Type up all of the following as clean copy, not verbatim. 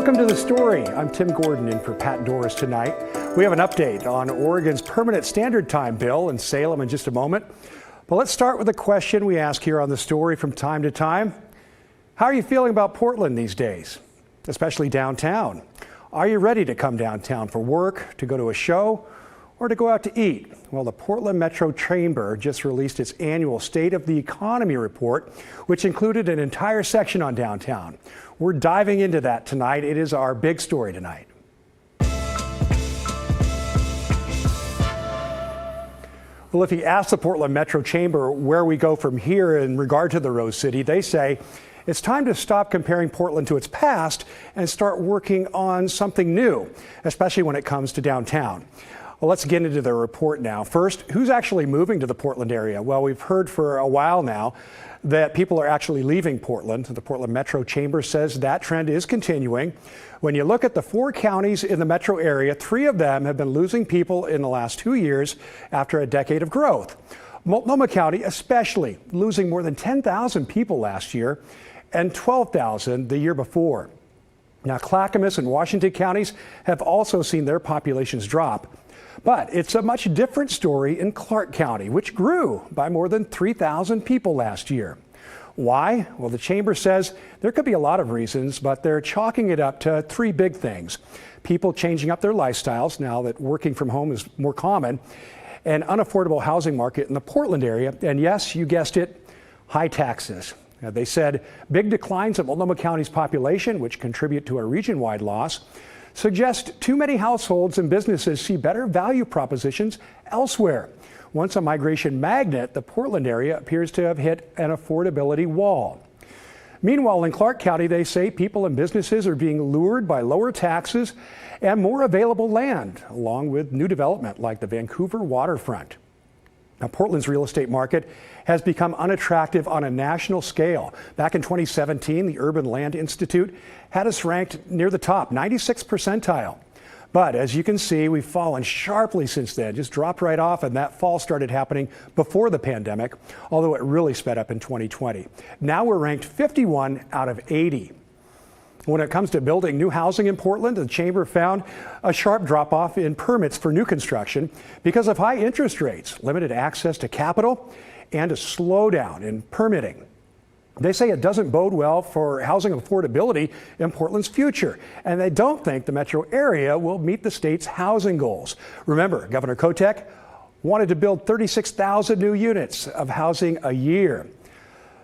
Welcome to The Story. I'm Tim Gordon in for Pat Doris tonight. We have an update on Oregon's permanent standard time bill in Salem in just a moment. But let's start with a question we ask here on The Story from time to time. How are you feeling about Portland these days, especially downtown? Are you ready to come downtown for work, to go to a show, or to go out to eat? Well, the Portland Metro Chamber just released its annual State of the Economy report, which included an entire section on downtown. We're diving into that tonight. It is our big story tonight. Well, if you ask the Portland Metro Chamber where we go from here in regard to the Rose City, they say it's time to stop comparing Portland to its past and start working on something new, especially when it comes to downtown. Well, let's get into the report now. First, who's actually moving to the Portland area? Well, we've heard for a while now that people are actually leaving Portland. The Portland Metro Chamber says that trend is continuing. When you look at the 4 counties in the metro area, 3 of them have been losing people in the last 2 years after a decade of growth. Multnomah County especially losing more than 10,000 people last year and 12,000 the year before. Now, Clackamas and Washington counties have also seen their populations drop. But it's a much different story in Clark County, which grew by more than 3,000 people last year. Why? Well, the chamber says there could be a lot of reasons, but they're chalking it up to 3 big things. People changing up their lifestyles now that working from home is more common, an unaffordable housing market in the Portland area, and yes, you guessed it, high taxes. Now, they said big declines in Multnomah County's population, which contribute to a region-wide loss, suggest too many households and businesses see better value propositions elsewhere. Once a migration magnet, the Portland area appears to have hit an affordability wall. Meanwhile, in Clark County, they say people and businesses are being lured by lower taxes and more available land, along with new development like the Vancouver waterfront. Now, Portland's real estate market has become unattractive on a national scale. Back in 2017, the Urban Land Institute had us ranked near the top, 96th percentile. But as you can see, we've fallen sharply since then, just dropped right off, and that fall started happening before the pandemic, although it really sped up in 2020. Now we're ranked 51 out of 80. When it comes to building new housing in Portland, the chamber found a sharp drop-off in permits for new construction because of high interest rates, limited access to capital, and a slowdown in permitting. They say it doesn't bode well for housing affordability in Portland's future, and they don't think the metro area will meet the state's housing goals. Remember, Governor Kotek wanted to build 36,000 new units of housing a year.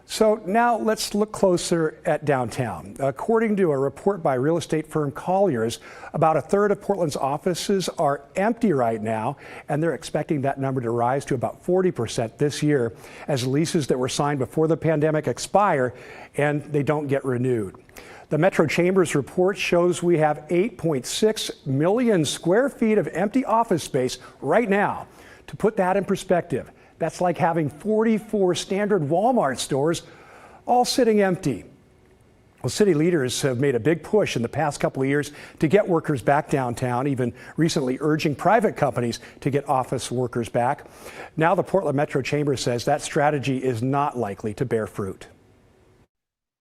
So now let's look closer at downtown. According to a report by real estate firm Colliers, about 1/3 of Portland's offices are empty right now, and they're expecting that number to rise to about 40% this year as leases that were signed before the pandemic expire and they don't get renewed. The Metro Chamber's report shows we have 8.6 million square feet of empty office space right now. To put that in perspective, that's like having 44 standard Walmart stores all sitting empty. Well, city leaders have made a big push in the past couple of years to get workers back downtown, even recently urging private companies to get office workers back. Now the Portland Metro Chamber says that strategy is not likely to bear fruit.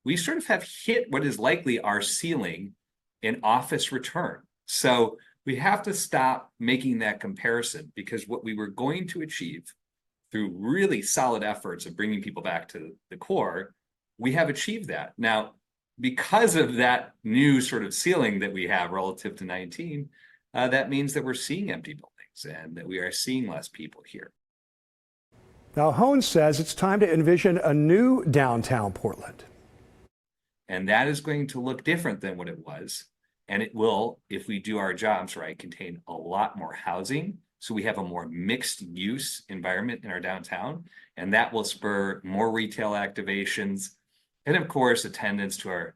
We sort of have hit what is likely our ceiling in office return. So we have to stop making that comparison, because what we were going to achieve through really solid efforts of bringing people back to the core, we have achieved that. Now, because of that new sort of ceiling that we have relative to 19, that means that we're seeing empty buildings and that we are seeing less people here. Now, Hone says it's time to envision a new downtown Portland. And that is going to look different than what it was. And it will, if we do our jobs right, contain a lot more housing. So we have a more mixed use environment in our downtown, and that will spur more retail activations. And of course, attendance to our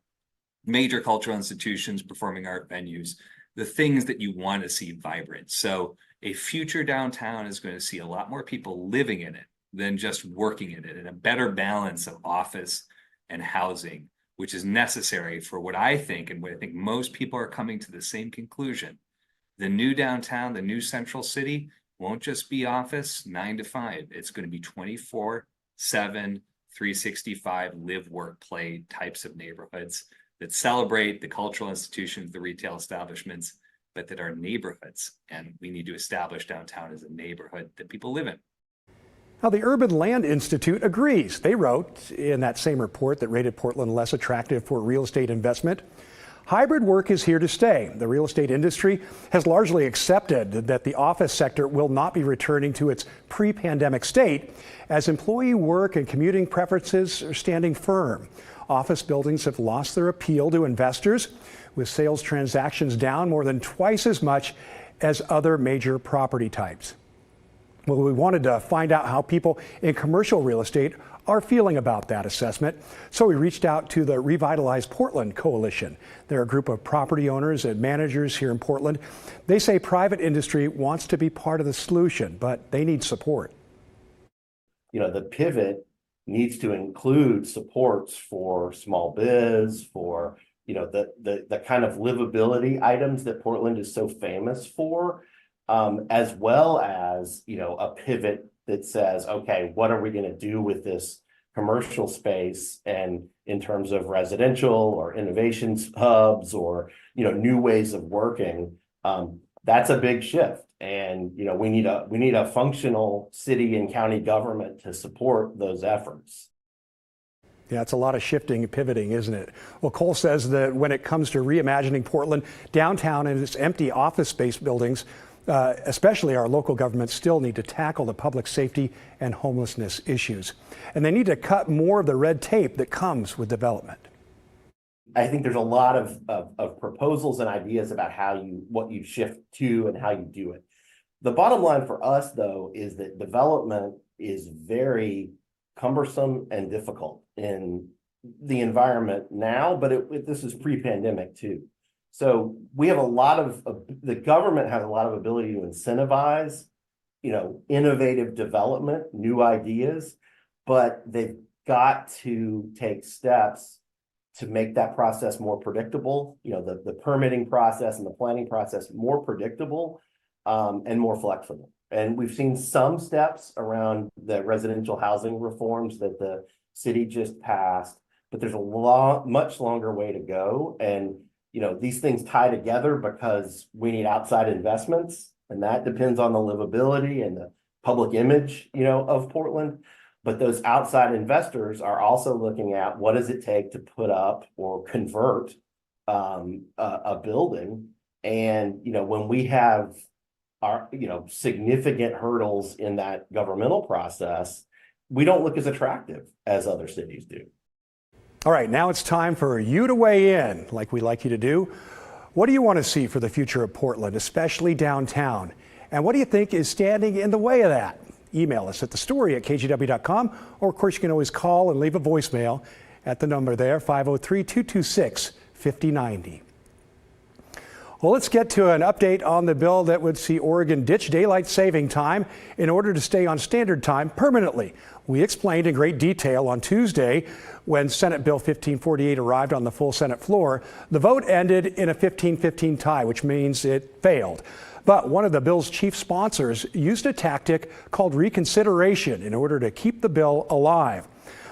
major cultural institutions, performing art venues, the things that you want to see vibrant. So a future downtown is going to see a lot more people living in it than just working in it, and a better balance of office and housing, which is necessary for what I think, and what I think most people are coming to the same conclusion. The new downtown, the new central city won't just be office 9 to 5. It's going to be 24/7, 365 live, work, play types of neighborhoods that celebrate the cultural institutions, the retail establishments, but that are neighborhoods. And we need to establish downtown as a neighborhood that people live in. Now, the Urban Land Institute agrees. They wrote in that same report that rated Portland less attractive for real estate investment. Hybrid work is here to stay. The real estate industry has largely accepted that the office sector will not be returning to its pre-pandemic state, as employee work and commuting preferences are standing firm. Office buildings have lost their appeal to investors, with sales transactions down more than twice as much as other major property types. Well, we wanted to find out how people in commercial real estate are feeling about that assessment. So we reached out to the Revitalize Portland Coalition. They're a group of property owners and managers here in Portland. They say private industry wants to be part of the solution, but they need support. You know, the pivot needs to include supports for small biz, for, you know, the kind of livability items that Portland is so famous for. As well as, you know, a pivot that says, okay, what are we going to do with this commercial space, and in terms of residential or innovations hubs or, you know, new ways of working. That's a big shift, and, you know, we need a functional city and county government to support those efforts. Yeah, it's a lot of shifting and pivoting, isn't it? Well, Cole says that when it comes to reimagining Portland, downtown and its empty office space buildings, especially our local governments, still need to tackle the public safety and homelessness issues. And they need to cut more of the red tape that comes with development. I think there's a lot of proposals and ideas about what you shift to and how you do it. The bottom line for us, though, is that development is very cumbersome and difficult in the environment now, but this is pre-pandemic too. So we have the government has a lot of ability to incentivize, you know, innovative development, new ideas, but they've got to take steps to make that process more predictable, you know, the permitting process and the planning process more predictable and more flexible. And we've seen some steps around the residential housing reforms that the city just passed, but there's a much longer way to go. And you know, these things tie together because we need outside investments, and that depends on the livability and the public image, you know, of Portland. But those outside investors are also looking at what does it take to put up or convert a building. And, you know, when we have our, you know, significant hurdles in that governmental process, we don't look as attractive as other cities do. All right, now it's time for you to weigh in, like we like you to do. What do you want to see for the future of Portland, especially downtown? And what do you think is standing in the way of that? Email us at thestory@kgw.com, or of course you can always call and leave a voicemail at the number there, 503-226-5090. Well, let's get to an update on the bill that would see Oregon ditch daylight saving time in order to stay on standard time permanently. We explained in great detail on Tuesday when Senate Bill 1548 arrived on the full Senate floor. The vote ended in a 15-15 tie, which means it failed. But one of the bill's chief sponsors used a tactic called reconsideration in order to keep the bill alive.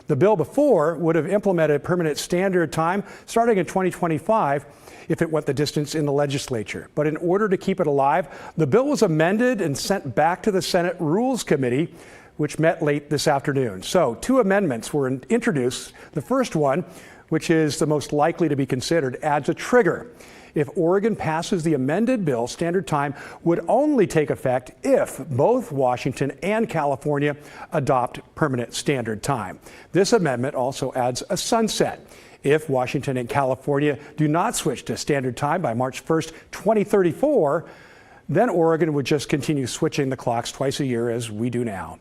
The bill before would have implemented permanent standard time starting in 2025 if it went the distance in the legislature. But in order to keep it alive, the bill was amended and sent back to the Senate Rules Committee, which met late this afternoon. So 2 amendments were introduced. The first one, which is the most likely to be considered, adds a trigger. If Oregon passes the amended bill, standard time would only take effect if both Washington and California adopt permanent standard time. This amendment also adds a sunset. If Washington and California do not switch to standard time by March 1st, 2034, then Oregon would just continue switching the clocks twice a year as we do now.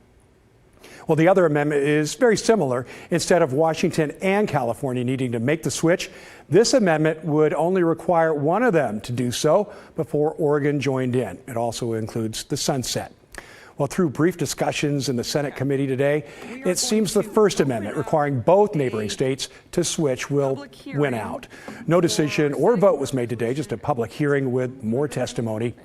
Well, the other amendment is very similar. Instead of Washington and California needing to make the switch, this amendment would only require one of them to do so before Oregon joined in. It also includes the sunset. Well, through brief discussions in the Senate committee today, it seems the First Amendment requiring both neighboring states to switch will win out. No decision or vote was made today, just a public hearing with more testimony.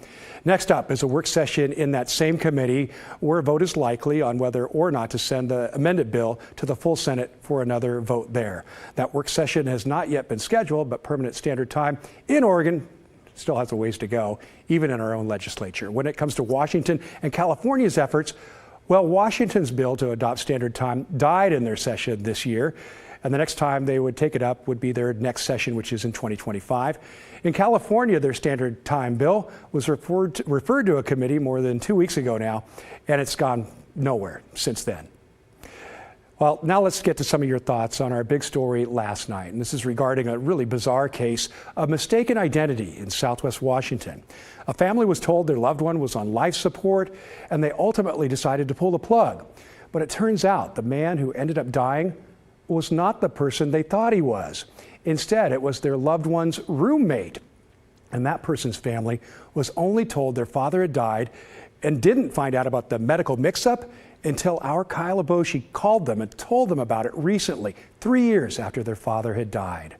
Next up is a work session in that same committee where a vote is likely on whether or not to send the amended bill to the full Senate for another vote there. That work session has not yet been scheduled, but permanent standard time in Oregon still has a ways to go, even in our own legislature. When it comes to Washington and California's efforts, well, Washington's bill to adopt standard time died in their session this year, and the next time they would take it up would be their next session, which is in 2025. In California, their standard time bill was referred to a committee more than 2 weeks ago now, and it's gone nowhere since then. Well, now let's get to some of your thoughts on our big story last night. And this is regarding a really bizarre case of mistaken identity in Southwest Washington. A family was told their loved one was on life support, and they ultimately decided to pull the plug. But it turns out the man who ended up dying was not the person they thought he was. Instead, it was their loved one's roommate. And that person's family was only told their father had died and didn't find out about the medical mix-up until our Kyle Aboshi called them and told them about it recently, 3 years after their father had died.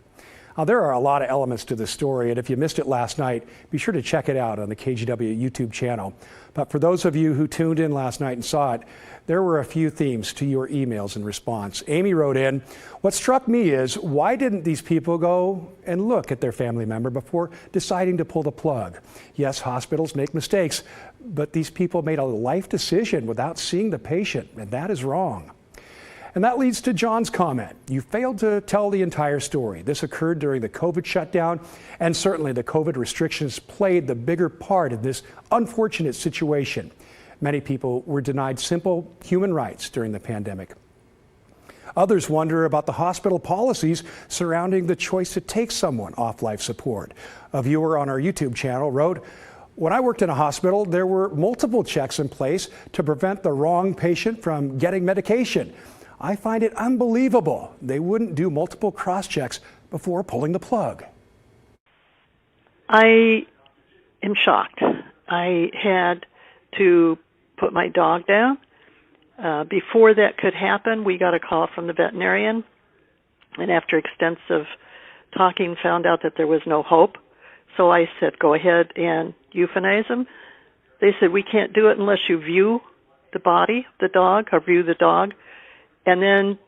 Now, there are a lot of elements to this story, and if you missed it last night, be sure to check it out on the KGW YouTube channel. But for those of you who tuned in last night and saw it, there were a few themes to your emails in response. Amy wrote in, "What struck me is, why didn't these people go and look at their family member before deciding to pull the plug? Yes, hospitals make mistakes, but these people made a life decision without seeing the patient, and that is wrong." And that leads to John's comment. You failed to tell the entire story. This occurred during the COVID shutdown, and certainly the COVID restrictions played the bigger part in this unfortunate situation. Many people were denied simple human rights during the pandemic. Others wonder about the hospital policies surrounding the choice to take someone off life support. A viewer on our YouTube channel wrote, "When I worked in a hospital, there were multiple checks in place to prevent the wrong patient from getting medication. I find it unbelievable they wouldn't do multiple cross-checks before pulling the plug." I am shocked. I had to put my dog down. Before that could happen, we got a call from the veterinarian, and after extensive talking, found out that there was no hope. So I said, go ahead and euthanize him. They said, we can't do it unless you view the body of the dog or view the dog. And then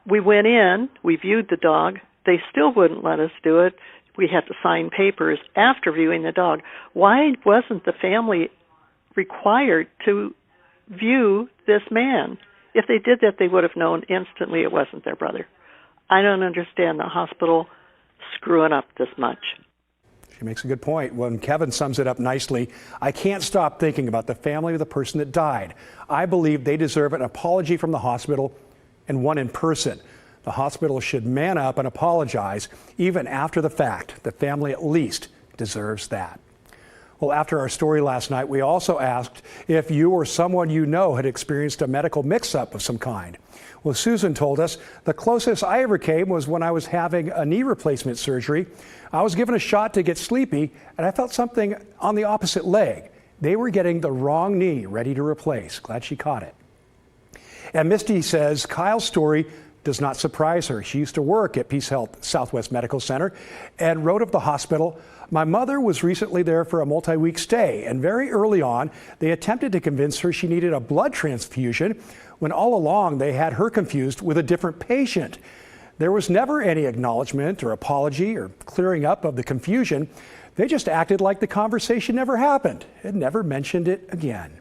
we went in, we viewed the dog. They still wouldn't let us do it. We had to sign papers after viewing the dog. Why wasn't the family required to view this man? If they did that, they would have known instantly it wasn't their brother. I don't understand the hospital screwing up this much. She makes a good point. When Kevin sums it up nicely, "I can't stop thinking about the family of the person that died. I believe they deserve an apology from the hospital, and one in person. The hospital should man up and apologize even after the fact. The family at least deserves that." Well, after our story last night, we also asked if you or someone you know had experienced a medical mix-up of some kind. Well, Susan told us, "The closest I ever came was when I was having a knee replacement surgery. I was given a shot to get sleepy, and I felt something on the opposite leg. They were getting the wrong knee ready to replace." Glad she caught it. And Misty says Kyle's story does not surprise her. She used to work at Peace Health Southwest Medical Center and wrote of the hospital, "My mother was recently there for a multi-week stay, and very early on, they attempted to convince her she needed a blood transfusion when all along they had her confused with a different patient. There was never any acknowledgement or apology or clearing up of the confusion. They just acted like the conversation never happened and never mentioned it again."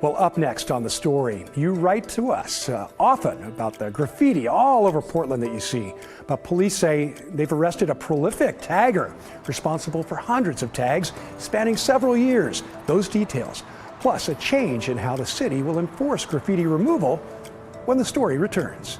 Well, up next on the story, you write to us often about the graffiti all over Portland that you see. But police say they've arrested a prolific tagger responsible for hundreds of tags spanning several years. Those details, plus a change in how the city will enforce graffiti removal when the story returns.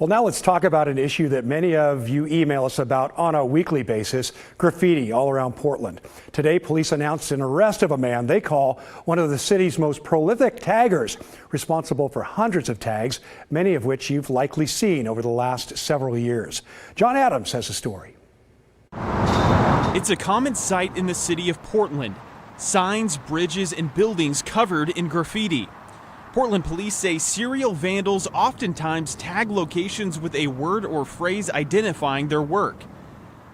Well, now let's talk about an issue that many of you email us about on a weekly basis, graffiti all around Portland. Today, police announced an arrest of a man they call one of the city's most prolific taggers, responsible for hundreds of tags, many of which you've likely seen over the last several years. John Adams has a story. It's a common sight in the city of Portland. Signs, bridges, and buildings covered in graffiti. Portland police say serial vandals oftentimes tag locations with a word or phrase identifying their work.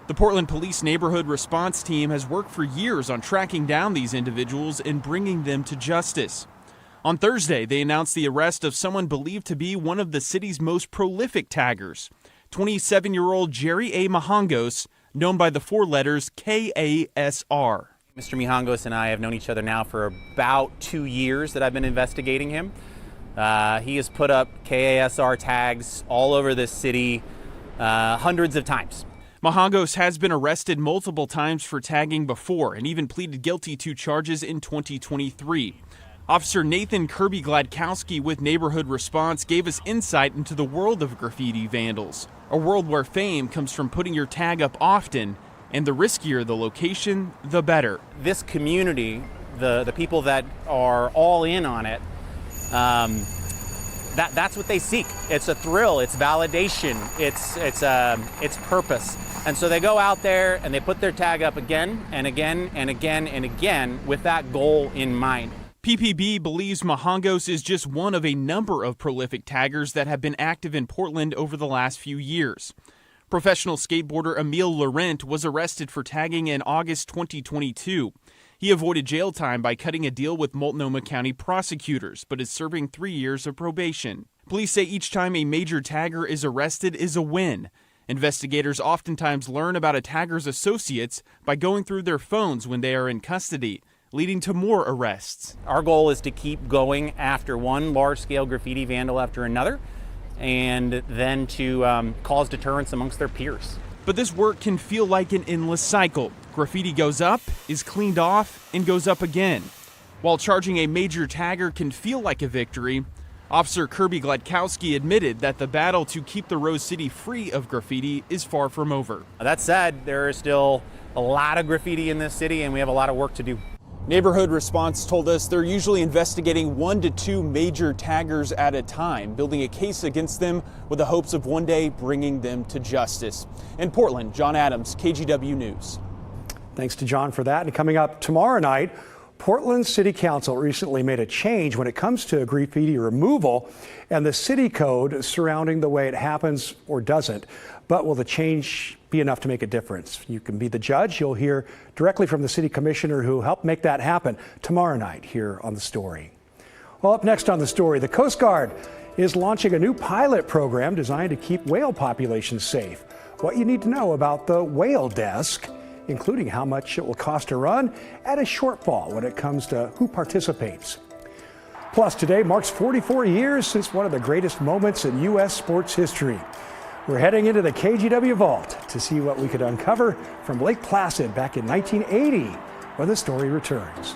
The Portland Police Neighborhood Response Team has worked for years on tracking down these individuals and bringing them to justice. On Thursday, they announced the arrest of someone believed to be one of the city's most prolific taggers, 27-year-old Jerry A. Mahangos, known by the four letters KASR. Mr. Mihangos and I have known each other now for about 2 years that I've been investigating him. He has put up KASR tags all over this city hundreds of times. Mahangos has been arrested multiple times for tagging before and even pleaded guilty to charges in 2023. Officer Nathan Kirby-Gladkowski with Neighborhood Response gave us insight into the world of graffiti vandals, a world where fame comes from putting your tag up often, and the riskier the location, the better. This community, the people that are all in on it, that's what they seek. It's a thrill, it's validation, it's purpose. And so they go out there and they put their tag up again and again and again and again with that goal in mind. PPB believes Mahangos is just one of a number of prolific taggers that have been active in Portland over the last few years. Professional skateboarder Emil Laurent was arrested for tagging in August 2022. He avoided jail time by cutting a deal with Multnomah County prosecutors, but is serving 3 years of probation. Police say each time a major tagger is arrested is a win. Investigators oftentimes learn about a tagger's associates by going through their phones when they are in custody, leading to more arrests. Our goal is to keep going after one large-scale graffiti vandal after another, and then to cause deterrence amongst their peers. But this work can feel like an endless cycle. Graffiti goes up, is cleaned off, and goes up again. While charging a major tagger can feel like a victory, Officer Kirby-Gladkowski admitted that the battle to keep the Rose City free of graffiti is far from over. That said, there is still a lot of graffiti in this city, and we have a lot of work to do. Neighborhood Response told us they're usually investigating 1 to 2 major taggers at a time, building a case against them with the hopes of one day bringing them to justice. In Portland, John Adams, KGW News. Thanks to John for that. And coming up tomorrow night, Portland City Council recently made a change when it comes to graffiti removal and the city code surrounding the way it happens or doesn't. But will the change be enough to make a difference? You can be the judge. You'll hear directly from the city commissioner who helped make that happen tomorrow night here on The Story. Well, up next on The Story, the Coast Guard is launching a new pilot program designed to keep whale populations safe. What you need to know about the whale desk, including how much it will cost to run, and a shortfall when it comes to who participates. Plus, today marks 44 years since one of the greatest moments in U.S. sports history. We're heading into the KGW Vault to see what we could uncover from Lake Placid back in 1980 when The Story returns.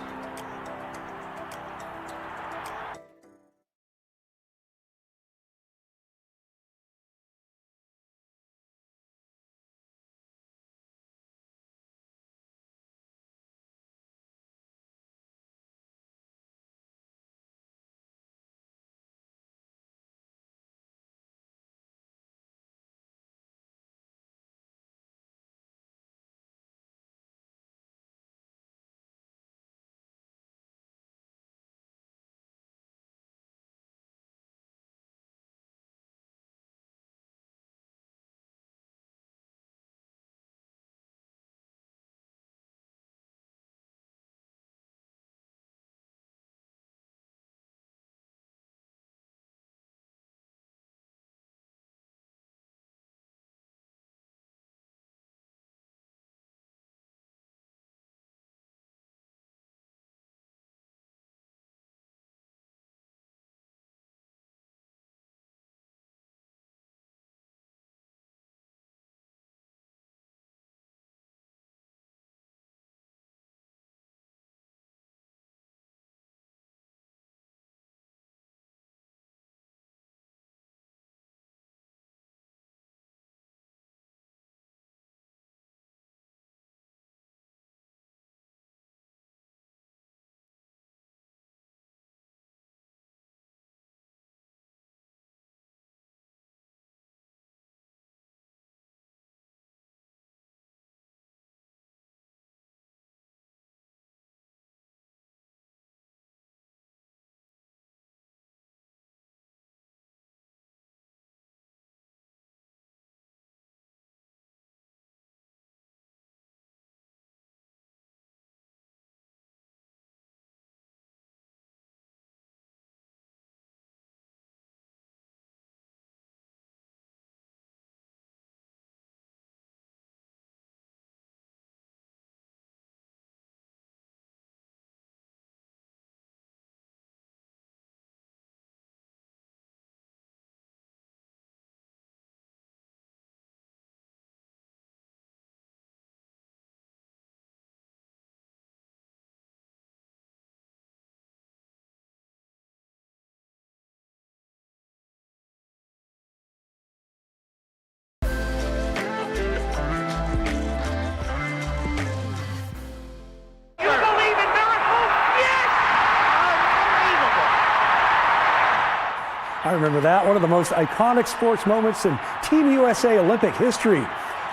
remember that. One of the most iconic sports moments in Team USA Olympic history.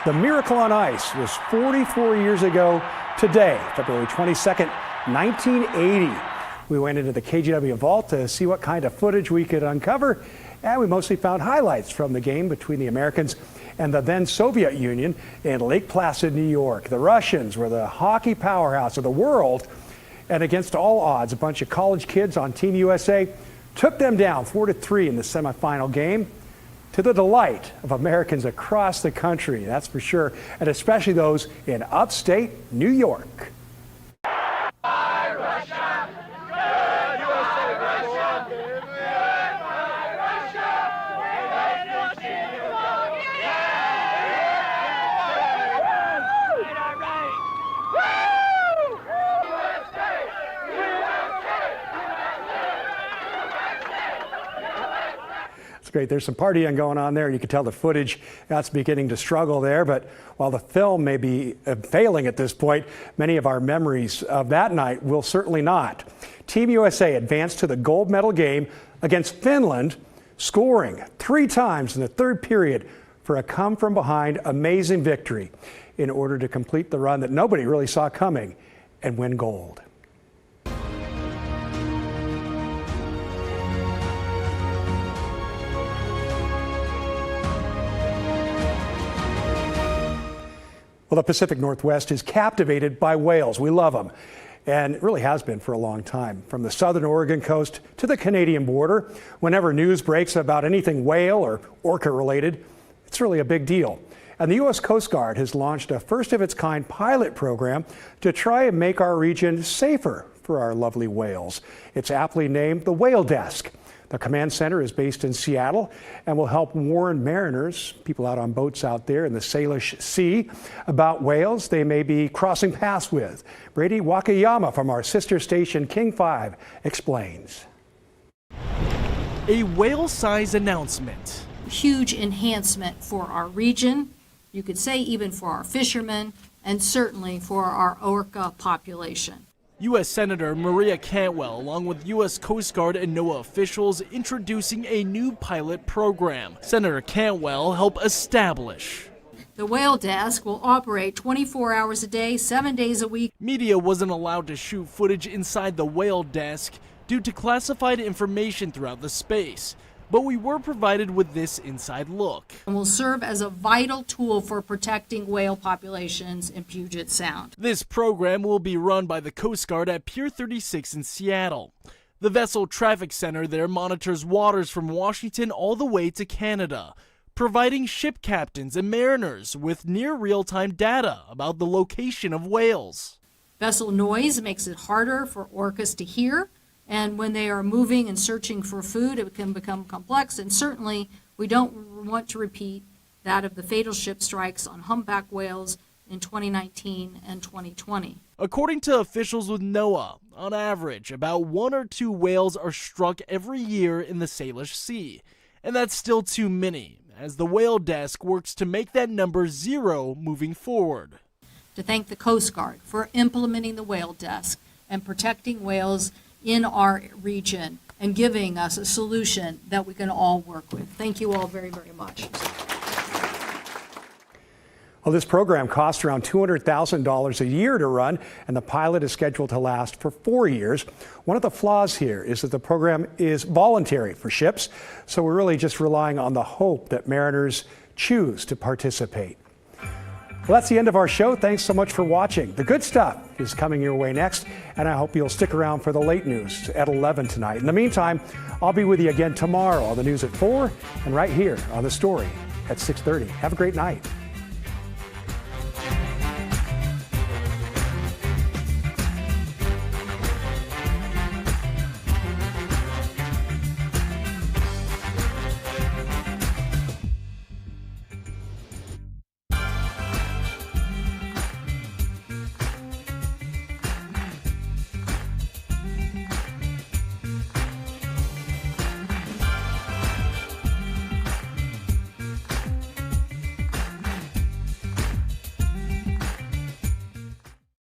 The miracle on ice was 44 years ago today, February 22nd, 1980. We went into the KGW vault to see what kind of footage we could uncover, and we mostly found highlights from the game between the Americans and the then Soviet Union in Lake Placid, New York. The Russians were the hockey powerhouse of the world, and against all odds, a bunch of college kids on Team USA took them down 4-3 in the semifinal game, to the delight of Americans across the country, that's for sure, and especially those in upstate New York. Great. There's some partying going on there. You can tell the footage that's beginning to struggle there. But while the film may be failing at this point, many of our memories of that night will certainly not. Team USA advanced to the gold medal game against Finland, scoring 3 times in the third period for a come-from-behind amazing victory in order to complete the run that nobody really saw coming and win gold. Well, the Pacific Northwest is captivated by whales. We love them, and it really has been for a long time. From the southern Oregon coast to the Canadian border, whenever news breaks about anything whale or orca related, it's really a big deal. And the U.S. Coast Guard has launched a first-of-its-kind pilot program to try and make our region safer for our lovely whales. It's aptly named the Whale Desk. The command center is based in Seattle and will help warn mariners, people out on boats out there in the Salish Sea, about whales they may be crossing paths with. Brady Wakayama from our sister station King 5 explains. A whale-size announcement. Huge enhancement for our region, you could say even for our fishermen, and certainly for our orca population. U.S. Senator Maria Cantwell, along with U.S. Coast Guard and NOAA officials, introducing a new pilot program. Senator Cantwell helped establish. The Whale Desk will operate 24 hours a day, 7 days a week. Media wasn't allowed to shoot footage inside the Whale Desk due to classified information throughout the space. But we were provided with this inside look. And will serve as a vital tool for protecting whale populations in Puget Sound. This program will be run by the Coast Guard at Pier 36 in Seattle. The Vessel Traffic Center there monitors waters from Washington all the way to Canada, providing ship captains and mariners with near real-time data about the location of whales. Vessel noise makes it harder for orcas to hear. And when they are moving and searching for food, it can become complex. And certainly, we don't want to repeat that of the fatal ship strikes on humpback whales in 2019 and 2020. According to officials with NOAA, on average, about 1 or 2 whales are struck every year in the Salish Sea. And that's still too many, as the Whale Desk works to make that number 0 moving forward. To thank the Coast Guard for implementing the Whale Desk and protecting whales in our region and giving us a solution that we can all work with. Thank you all very, very much. Well, this program costs around $200,000 a year to run, and the pilot is scheduled to last for 4 years. One of the flaws here is that the program is voluntary for ships, so we're really just relying on the hope that mariners choose to participate. Well, that's the end of our show. Thanks so much for watching. The good stuff is coming your way next, and I hope you'll stick around for the late news at 11 tonight. In the meantime, I'll be with you again tomorrow on the news at 4 and right here on The Story at 6:30. Have a great night.